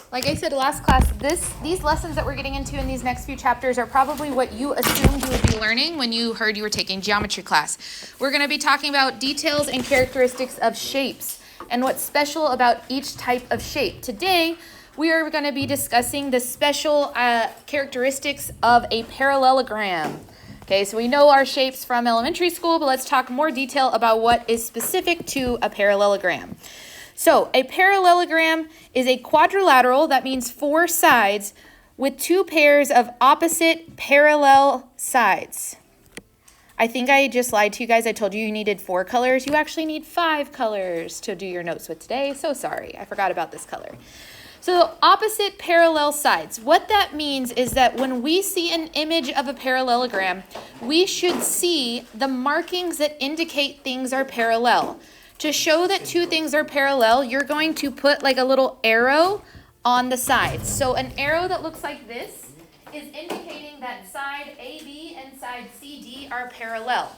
Like I said last class, these lessons that we're getting into in these next few chapters are probably what you assumed you would be learning when you heard you were taking geometry class. We're going to be talking about details and characteristics of shapes and what's special about each type of shape. Today, we are going to be discussing the special characteristics of a parallelogram. Okay, so we know our shapes from elementary school, but let's talk more detail about what is specific to a parallelogram. So a parallelogram is a quadrilateral, that means 4 sides, with 2 pairs of opposite parallel sides. I think I just lied to you guys. I told you needed 4 colors. You actually need 5 colors to do your notes with today. So sorry, I forgot about this color. So opposite parallel sides. What that means is that when we see an image of a parallelogram, we should see the markings that indicate things are parallel. To show that 2 things are parallel, you're going to put like a little arrow on the sides. So an arrow that looks like this is indicating that side AB and side CD are parallel.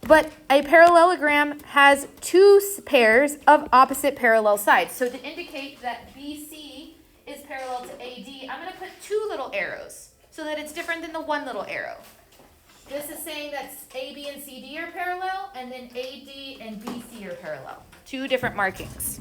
But a parallelogram has 2 pairs of opposite parallel sides. So to indicate that BC is parallel to AD, I'm going to put 2 little arrows so that it's different than the 1 little arrow. This is saying that AB and CD are parallel, and then AD and BC are parallel. 2 different markings.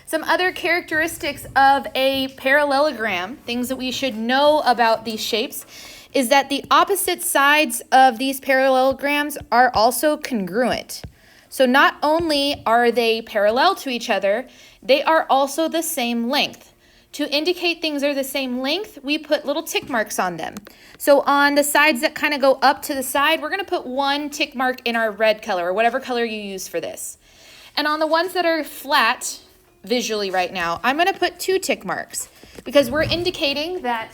Some other characteristics of a parallelogram, things that we should know about these shapes, is that the opposite sides of these parallelograms are also congruent. So not only are they parallel to each other, they are also the same length. To indicate things are the same length, we put little tick marks on them. So on the sides that kind of go up to the side, we're going to put 1 tick mark in our red color, or whatever color you use for this. And on the ones that are flat, visually right now, I'm going to put 2 tick marks, because we're indicating that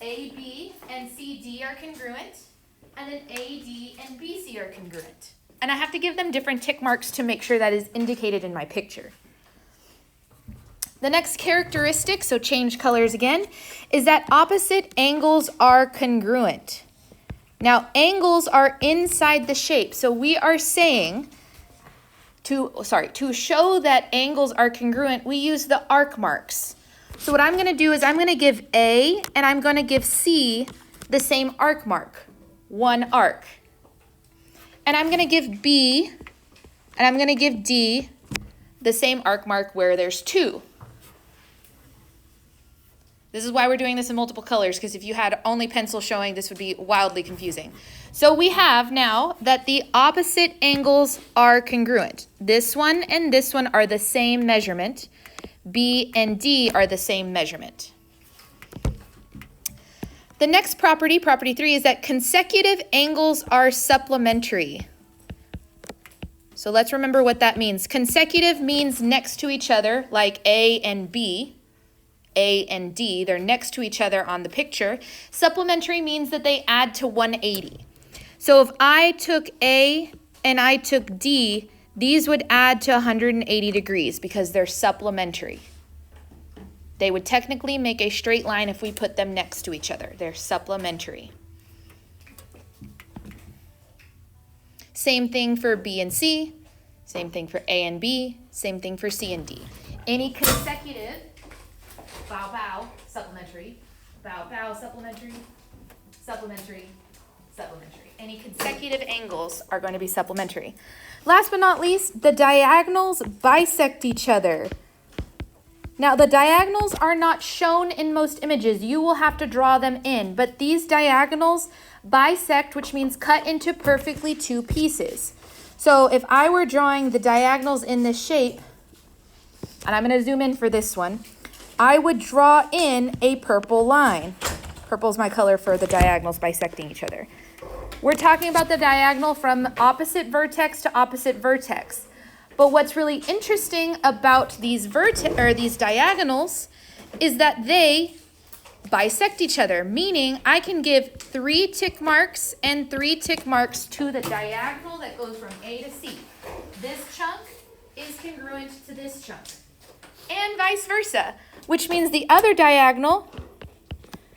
AB and CD are congruent, and then AD and BC are congruent. And I have to give them different tick marks to make sure that is indicated in my picture. The next characteristic, so change colors again, is that opposite angles are congruent. Now, angles are inside the shape, so we are saying to show that angles are congruent, we use the arc marks. So what I'm going to do is I'm going to give A and I'm going to give C the same arc mark, 1 arc. And I'm going to give B and I'm going to give D the same arc mark where there's 2. This is why we're doing this in multiple colors, because if you had only pencil showing, this would be wildly confusing. So we have now that the opposite angles are congruent. This one and this one are the same measurement. B and D are the same measurement. The next property, property 3, is that consecutive angles are supplementary. So let's remember what that means. Consecutive means next to each other, like A and B. A and D, they're next to each other on the picture. Supplementary means that they add to 180. So if I took A and I took D, these would add to 180 degrees because they're supplementary. They would technically make a straight line if we put them next to each other. They're supplementary. Same thing for B and C, same thing for A and B, same thing for C and D. Any consecutive, bow, bow, supplementary, bow, bow, supplementary, supplementary, supplementary. Any consecutive angles are going to be supplementary. Last but not least, the diagonals bisect each other. Now, the diagonals are not shown in most images. You will have to draw them in, but these diagonals bisect, which means cut into perfectly 2 pieces. So if I were drawing the diagonals in this shape, and I'm going to zoom in for this one, I would draw in a purple line. Purple is my color for the diagonals bisecting each other. We're talking about the diagonal from opposite vertex to opposite vertex. But what's really interesting about these diagonals is that they bisect each other, meaning I can give 3 tick marks and 3 tick marks to the diagonal that goes from A to C. This chunk is congruent to this chunk, and vice versa, which means the other diagonal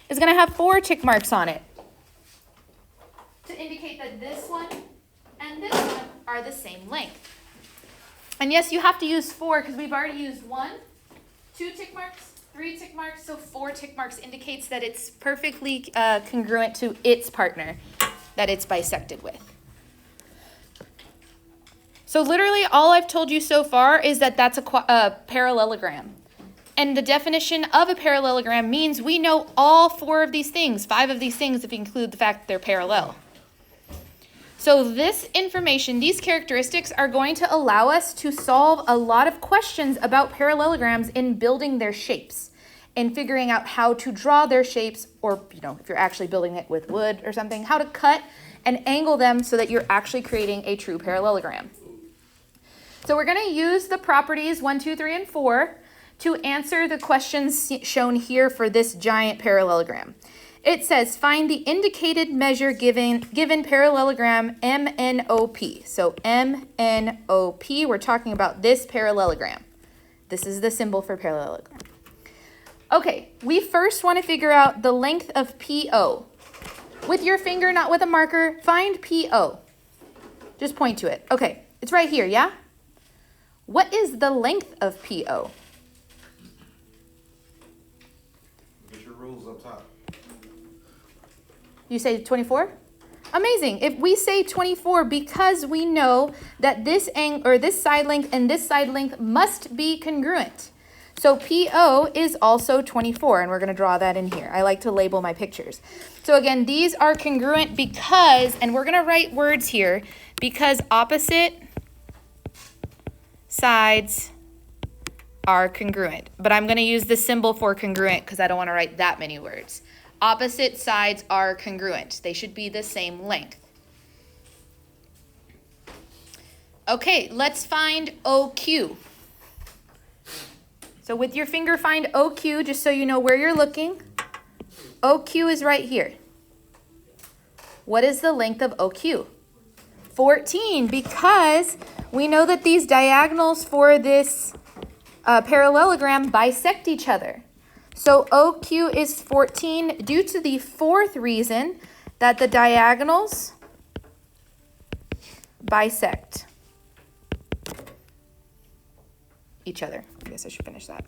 is going to have 4 tick marks on it to indicate that this one and this one are the same length. And yes, you have to use 4 because we've already used 1, 2 tick marks, 3 tick marks, so 4 tick marks indicates that it's perfectly congruent to its partner that it's bisected with. So literally all I've told you so far is that that's a parallelogram. And the definition of a parallelogram means we know all 4 of these things, 5 of these things if you include the fact that they're parallel. So this information, these characteristics are going to allow us to solve a lot of questions about parallelograms in building their shapes and figuring out how to draw their shapes, or if you're actually building it with wood or something, how to cut and angle them so that you're actually creating a true parallelogram. So we're going to use the properties 1, 2, 3, and 4 to answer the questions shown here for this giant parallelogram. It says, find the indicated measure given parallelogram MNOP. So MNOP, we're talking about this parallelogram. This is the symbol for parallelogram. Okay, we first want to figure out the length of PO. With your finger, not with a marker, find PO. Just point to it. Okay, it's right here, yeah? What is the length of PO? Get your rules up top. You say 24? Amazing. If we say 24 because we know that this side length and this side length must be congruent. So PO is also 24, and we're going to draw that in here. I like to label my pictures. So again, these are congruent because, and we're going to write words here, because opposite sides are congruent. But I'm going to use the symbol for congruent because I don't want to write that many words. Opposite sides are congruent. They should be the same length. Okay, let's find OQ. So with your finger, find OQ just so you know where you're looking. OQ is right here. What is the length of OQ? 14, because we know that these diagonals for this parallelogram bisect each other. So OQ is 14 due to the 4th reason that the diagonals bisect each other. I guess I should finish that.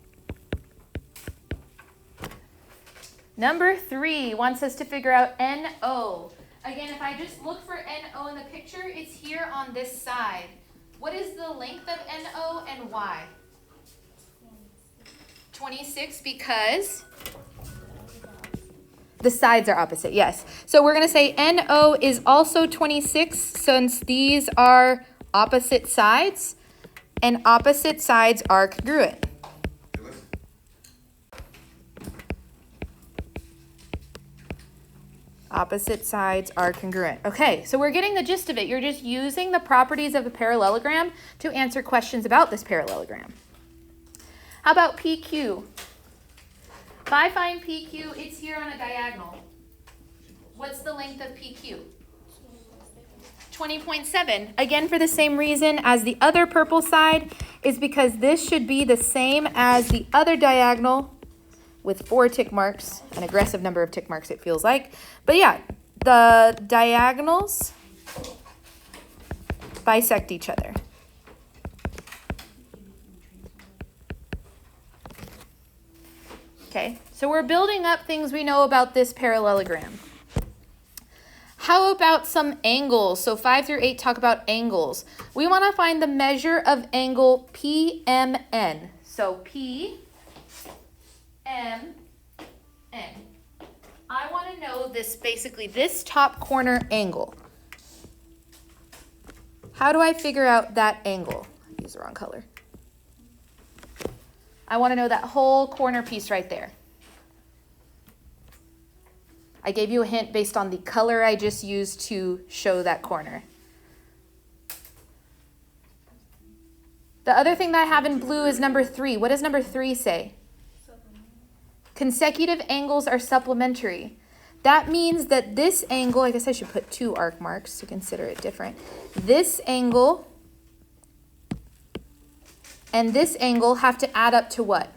Number 3 wants us to figure out NO. Again, if I just look for NO in the picture, it's here on this side. What is the length of NO and why? 26 because the sides are opposite, yes. So we're going to say NO is also 26 since these are opposite sides, and opposite sides are congruent. Opposite sides are congruent. Okay, so we're getting the gist of it. You're just using the properties of a parallelogram to answer questions about this parallelogram. How about PQ? If I find PQ, it's here on a diagonal. What's the length of PQ? 20.7. Again, for the same reason as the other purple side, is because this should be the same as the other diagonal with 4 tick marks, an aggressive number of tick marks it feels like. But yeah, the diagonals bisect each other. Okay, so we're building up things we know about this parallelogram. How about some angles? So 5 through 8 talk about angles. We want to find the measure of angle PMN. So PMN. I want to know this, basically this top corner angle. How do I figure out that angle? I used the wrong color. I want to know that whole corner piece right there. I gave you a hint based on the color I just used to show that corner. The other thing that I have in blue is number 3. What does number 3 say? Consecutive angles are supplementary. That means that this angle, I guess I should put 2 arc marks to consider it different. This angle and this angle have to add up to what?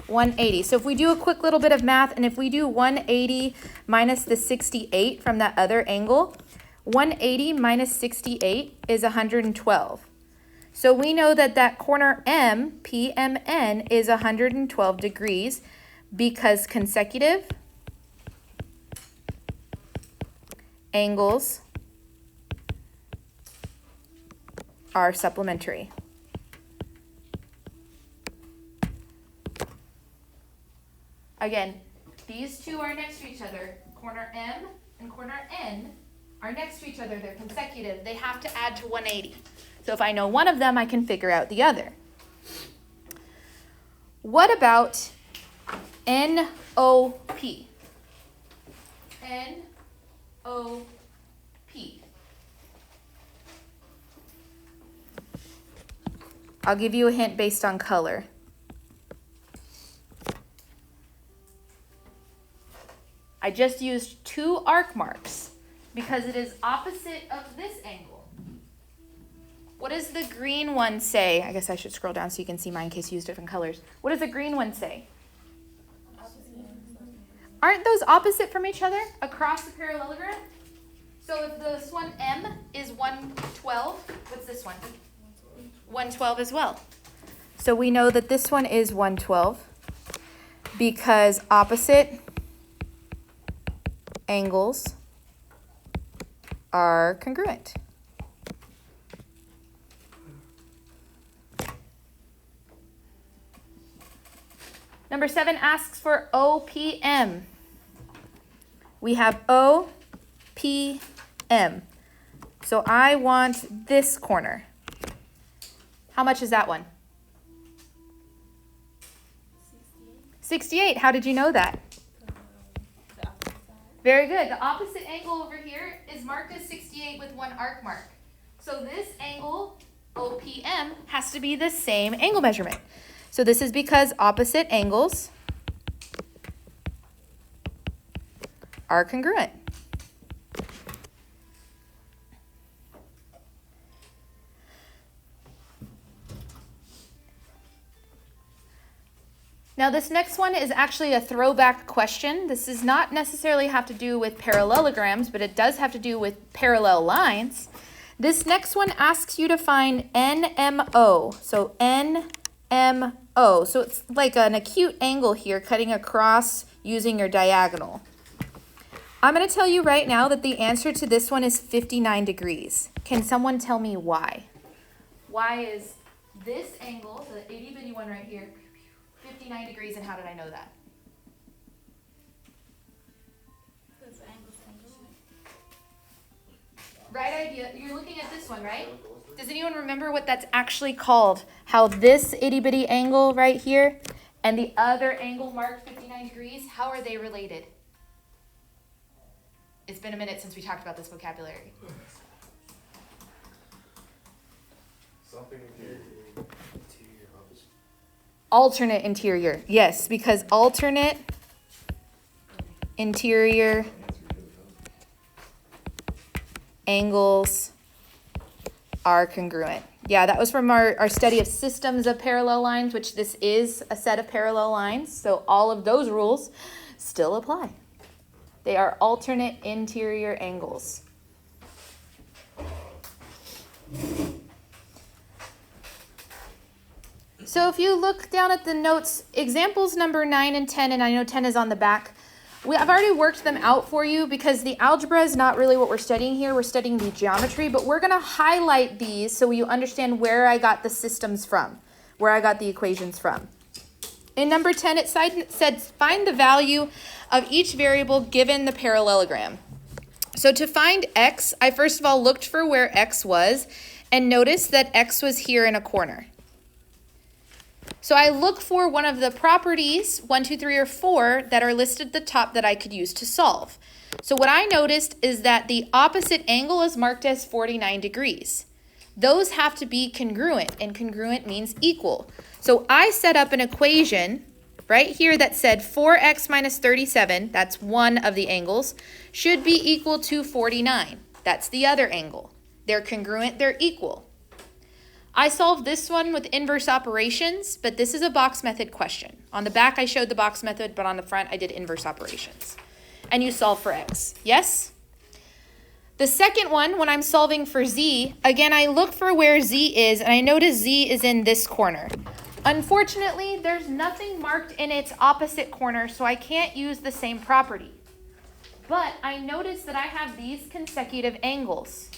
180. So if we do a quick little bit of math, and if we do 180 minus the 68 from that other angle, 180 minus 68 is 112. So we know that that corner M, PMN, is 112 degrees because consecutive angles are supplementary. Again, these two are next to each other. Corner M and corner N are next to each other. They're consecutive. They have to add to 180. So if I know one of them, I can figure out the other. What about NOP? NOP. I'll give you a hint based on color. I just used 2 arc marks because it is opposite of this angle. What does the green one say? I guess I should scroll down so you can see mine in case you use different colors. What does the green one say? Aren't those opposite from each other across the parallelogram? So if this one M is 112, what's this one? 112 as well. So we know that this one is 112 because opposite angles are congruent. Number 7 asks for OPM. We have OPM. So I want this corner. How much is that one? 68. How did you know that? Very good. The opposite angle over here is marked as 68 with 1 arc mark. So this angle, OPM, has to be the same angle measurement. So this is because opposite angles are congruent. Now this next one is actually a throwback question. This does not necessarily have to do with parallelograms, but it does have to do with parallel lines. This next one asks you to find NMO. So NMO. So it's like an acute angle here cutting across using your diagonal. I'm going to tell you right now that the answer to this one is 59 degrees. Can someone tell me why? Why is this angle, the itty bitty one right here, 59 degrees, and how did I know that? Right idea. You're looking at this one, right? Does anyone remember what that's actually called? How this itty bitty angle right here and the other angle marked 59 degrees, how are they related? It's been a minute since we talked about this vocabulary. Something interior opposite. Alternate interior. Yes, because alternate interior angles are congruent. Yeah, that was from our study of systems of parallel lines, which this is a set of parallel lines. So all of those rules still apply. They are alternate interior angles. So if you look down at the notes, examples number 9 and 10, and I know 10 is on the back, I've already worked them out for you because the algebra is not really what we're studying here. We're studying the geometry, but we're going to highlight these so you understand where I got the systems from, where I got the equations from. In number 10, it said find the value of each variable given the parallelogram. So to find x, I first of all looked for where x was and noticed that x was here in a corner. So I look for one of the properties, 1, 2, 3, or 4, that are listed at the top that I could use to solve. So what I noticed is that the opposite angle is marked as 49 degrees. Those have to be congruent, and congruent means equal. So I set up an equation right here that said 4x minus 37, that's one of the angles, should be equal to 49. That's the other angle. They're congruent, they're equal. I solved this one with inverse operations, but this is a box method question. On the back, I showed the box method, but on the front, I did inverse operations. And you solve for x. Yes? The second one, when I'm solving for z, again, I look for where z is, and I notice z is in this corner. Unfortunately, there's nothing marked in its opposite corner, so I can't use the same property. But I notice that I have these consecutive angles.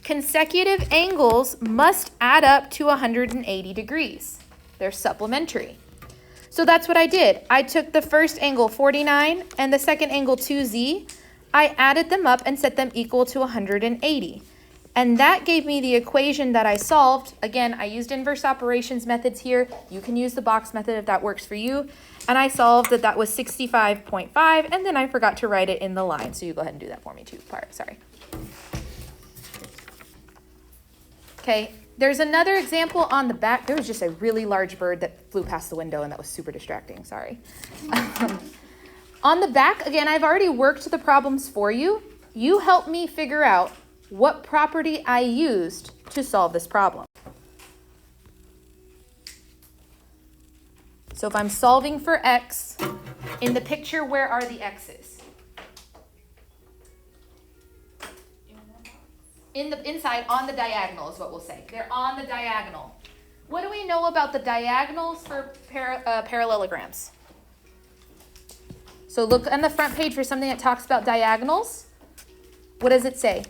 Consecutive angles must add up to 180 degrees. They're supplementary. So that's what I did. I took the first angle, 49, and the second angle, 2z. I added them up and set them equal to 180. And that gave me the equation that I solved. Again, I used inverse operations methods here. You can use the box method if that works for you. And I solved that that was 65.5, and then I forgot to write it in the line. So you go ahead and do that for me too. Sorry. Okay, there's another example on the back. There was just a really large bird that flew past the window, and that was super distracting. Sorry. On the back, again, I've already worked the problems for you. You help me figure out what property I used to solve this problem. So if I'm solving for x, in the picture, where are the x's? Inside, on the diagonal is what we'll say. They're on the diagonal. What do we know about the diagonals for parallelograms? So look on the front page for something that talks about diagonals. What does it say?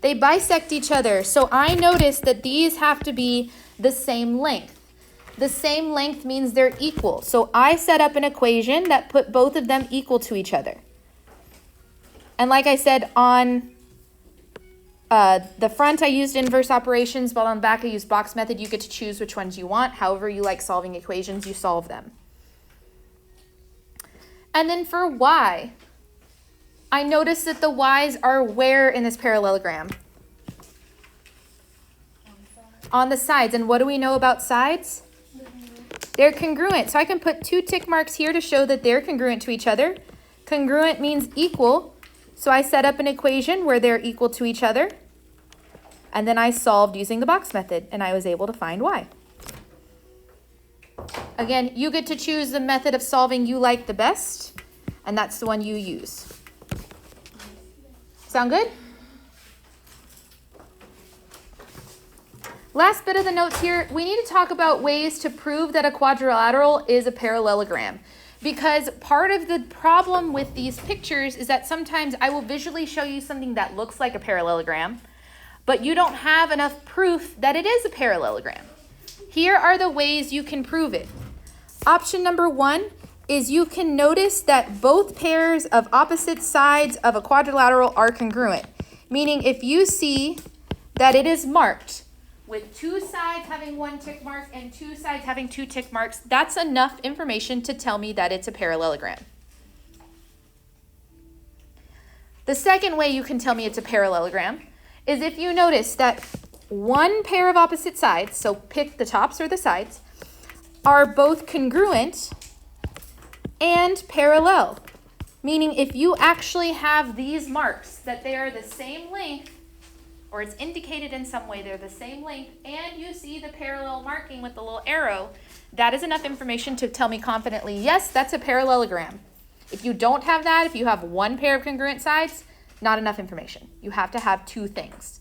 They bisect each other. So I noticed that these have to be the same length. The same length means they're equal. So I set up an equation that put both of them equal to each other. And like I said, on the front I used inverse operations, but on the back I used box method. You get to choose which ones you want. However you like solving equations, you solve them. And then for y, I noticed that the y's are where in this parallelogram? On the sides. And what do we know about sides? They're congruent. So I can put 2 tick marks here to show that they're congruent to each other. Congruent means equal. So I set up an equation where they're equal to each other. And then I solved using the box method, and I was able to find y. Again, you get to choose the method of solving you like the best, and that's the one you use. Sound good? Last bit of the notes here, we need to talk about ways to prove that a quadrilateral is a parallelogram. Because part of the problem with these pictures is that sometimes I will visually show you something that looks like a parallelogram, but you don't have enough proof that it is a parallelogram. Here are the ways you can prove it. Option number 1 is you can notice that both pairs of opposite sides of a quadrilateral are congruent. Meaning if you see that it is marked with 2 sides having 1 tick mark and 2 sides having 2 tick marks, that's enough information to tell me that it's a parallelogram. The second way you can tell me it's a parallelogram is if you notice that one pair of opposite sides, so pick the tops or the sides, are both congruent and parallel. Meaning if you actually have these marks, that they are the same length, or it's indicated in some way they're the same length, and you see the parallel marking with the little arrow, that is enough information to tell me confidently, yes, that's a parallelogram. If you don't have that, if you have one pair of congruent sides, not enough information. You have to have 2 things.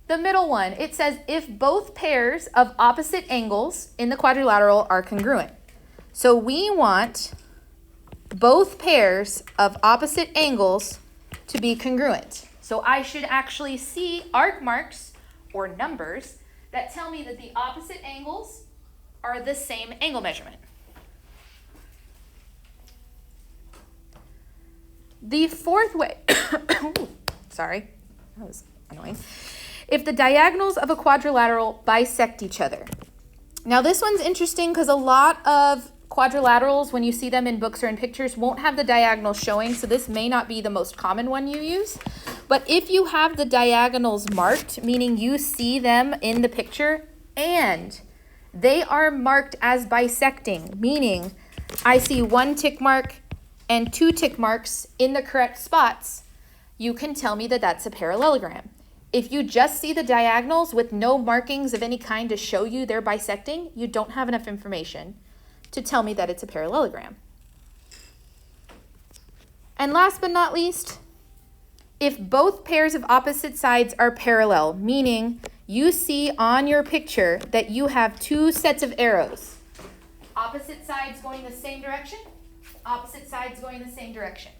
The middle one, it says if both pairs of opposite angles in the quadrilateral are congruent. So we want both pairs of opposite angles to be congruent. So I should actually see arc marks or numbers that tell me that the opposite angles are the same angle measurement. The fourth way, sorry, that was annoying. If the diagonals of a quadrilateral bisect each other. Now this one's interesting because a lot of quadrilaterals, when you see them in books or in pictures, won't have the diagonals showing, so this may not be the most common one you use. But if you have the diagonals marked, meaning you see them in the picture and they are marked as bisecting, meaning I see 1 tick mark and 2 tick marks in the correct spots, you can tell me that that's a parallelogram. If you just see the diagonals with no markings of any kind to show you they're bisecting, you don't have enough information to tell me that it's a parallelogram. And last but not least, if both pairs of opposite sides are parallel, meaning you see on your picture that you have two sets of arrows. Opposite sides going the same direction, opposite sides going the same direction.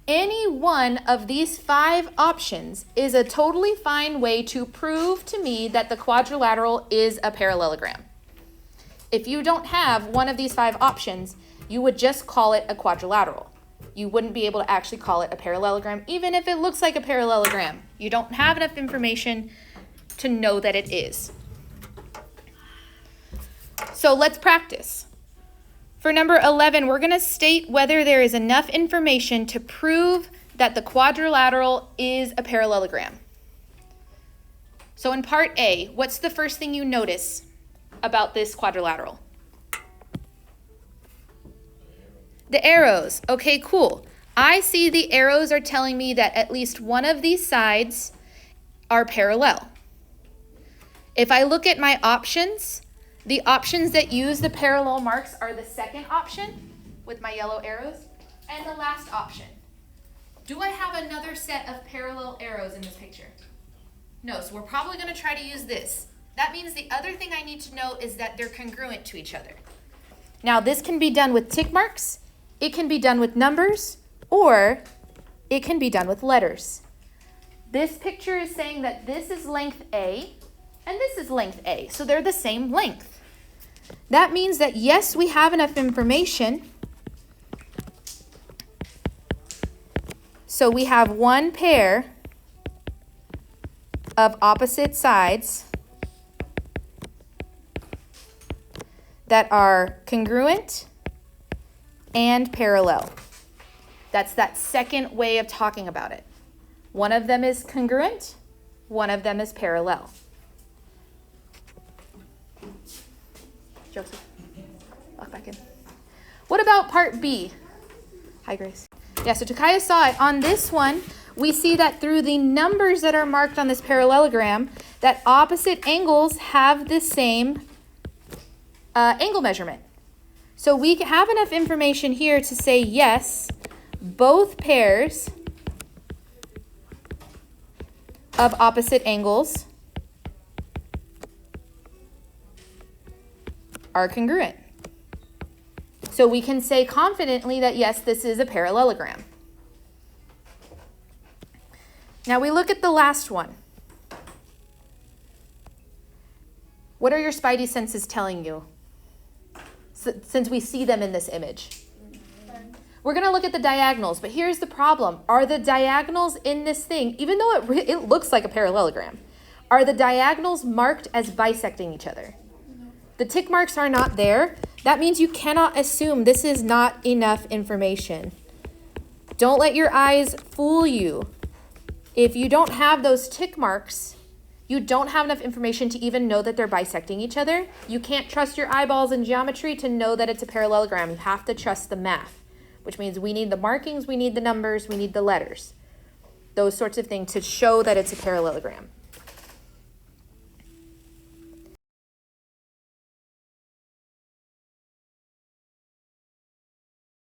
Any one of these 5 options is a totally fine way to prove to me that the quadrilateral is a parallelogram. If you don't have one of these 5 options, you would just call it a quadrilateral. You wouldn't be able to actually call it a parallelogram, even if it looks like a parallelogram. You don't have enough information to know that it is. So let's practice. For number 11, we're going to state whether there is enough information to prove that the quadrilateral is a parallelogram. So in part A, what's the first thing you notice about this quadrilateral? The arrows. Okay, cool. I see the arrows are telling me that at least one of these sides are parallel. If I look at my options, the options that use the parallel marks are the second option with my yellow arrows and the last option. Do I have another set of parallel arrows in this picture? No, so we're probably going to try to use this. That means the other thing I need to know is that they're congruent to each other. Now this can be done with tick marks, it can be done with numbers, or it can be done with letters. This picture is saying that this is length A and this is length A, so they're the same length. That means that yes, we have enough information. So we have one pair of opposite sides that are congruent and parallel. That's that second way of talking about it. One of them is congruent, one of them is parallel. Joseph, walk back in. What about part B? Hi, Grace. Yeah, so Takaya saw it. On this one, we see that through the numbers that are marked on this parallelogram, that opposite angles have the same angle measurement. So we have enough information here to say yes, both pairs of opposite angles are congruent. So we can say confidently that yes, this is a parallelogram. Now we look at the last one. What are your spidey senses telling you? Since we see them in this image. We're going to look at the diagonals, but here's the problem. Are the diagonals in this thing, even though it looks like a parallelogram, are the diagonals marked as bisecting each other? The tick marks are not there. That means you cannot assume this is not enough information. Don't let your eyes fool you. If you don't have those tick marks, you don't have enough information to even know that they're bisecting each other. You can't trust your eyeballs in geometry to know that it's a parallelogram. You have to trust the math, which means we need the markings, we need the numbers, we need the letters. Those sorts of things to show that it's a parallelogram.